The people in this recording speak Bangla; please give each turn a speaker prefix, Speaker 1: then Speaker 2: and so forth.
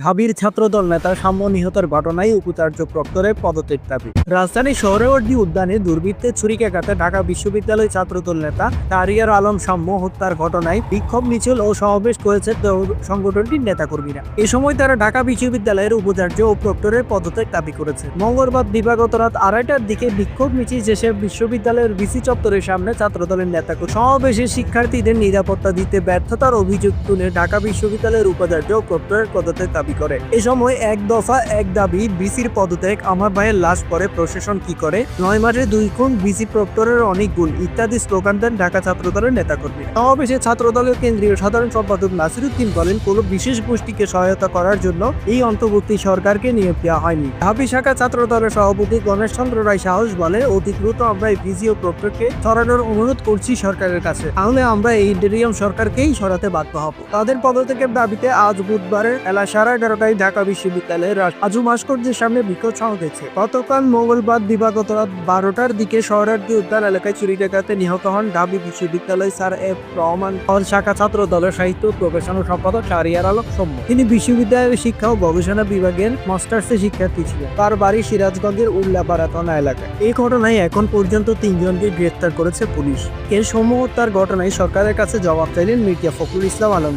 Speaker 1: ঢাবির ছাত্রদল নেতা সাম্য নিহতের ঘটনায় উপাচার্য প্রক্টরের পদত্যাগ দাবি। রাজধানী সোহরাওয়ার্দী উদ্যানে দুর্বৃত্তের ছুরিকাঘাতে ঢাকা বিশ্ববিদ্যালয় ছাত্রদল নেতা শাহরিয়ার আলম সাম্য হত্যার ঘটনায় বিক্ষোভ মিছিল ও সমাবেশ করেছে সংগঠনটির নেতাকর্মীরা। এ সময় তারা ঢাকা বিশ্ববিদ্যালয়ের উপাচার্য ও প্রক্টরের পদত্যাগ দাবি করেছে। মঙ্গলবার দিবাগত রাত 2:30টার দিকে বিক্ষোভ মিছিল শেষে বিশ্ববিদ্যালয়ের ভিসি চত্বরের সামনে ছাত্রদলের নেতাকর্মী সমাবেশে শিক্ষার্থীদের নিরাপত্তা দিতে ব্যর্থতার অভিযোগ তুলে ঢাকা বিশ্ববিদ্যালয়ের উপাচার্য ও প্রক্টরের পদত্যাগ দাবি করে। এ সময় এক দফা এক দাবি, বিসির পদত্যাগ, আমার ভাইয়ের লাশ পরে প্রশাসন কি করে, 9 মাসে 2 খুন, বিসি প্রক্টরের অনেক গুণ ইত্যাদি স্লোগান দেন ঢাকা ছাত্রদলের নেতাকর্মী। সমাবেশে ছাত্রদলের কেন্দ্রীয় সাধারণ সম্পাদক নাসিরউদ্দিন বলেন, কোনো বিশেষ গোষ্ঠীকে সহায়তা করার জন্য এই অন্তর্বর্তী সরকারকে নিয়োগ দেওয়া হয়নি। ঢাবি শাখা ছাত্রদলের সভাপতি গণেশ চন্দ্র রায় সাহস বলে, অতি দ্রুত আমরা এই বিসি ও প্রক্টরকে সরানোর অনুরোধ করছি সরকারের কাছে, তাহলে আমরা এই ইন্টেরিয়াম সরকারকেই সরাতে বাধ্য হব। তাদের পদত্যাগের দাবিতে আজ বুধবারের বেলা 11:30টায় ঢাকা বিশ্ববিদ্যালয়ের আজু ভাস্কর্যের সামনে বিক্ষোভ হয়েছে। গতকাল মঙ্গলবার দিবাগত রাত 12টার দিকে সোহরাওয়ার্দী উদ্যান এলাকায় ছুরিকাঘাতে নিহত হন ঢাবি বিশ্ববিদ্যালয় স্যার এফ রহমান শাখা ছাত্র দলের সাহিত্য প্রকাশনা সম্পাদক শাহরিয়ার আলম সৌম্য। তিনি বিশ্ববিদ্যালয়ের শিক্ষা ও গবেষণা বিভাগের মাস্টার্সের শিক্ষার্থী ছিলেন। তার বাড়ি সিরাজগঞ্জের উল্লাপাড়া থানা এলাকায়। এই ঘটনায় এখন পর্যন্ত 3 জনকে গ্রেফতার করেছে পুলিশ। এর সৌম্য হত্যার ঘটনায় সরকারের কাছে জবাব চাইলেন মির্জা ফখরুল ইসলাম আলম।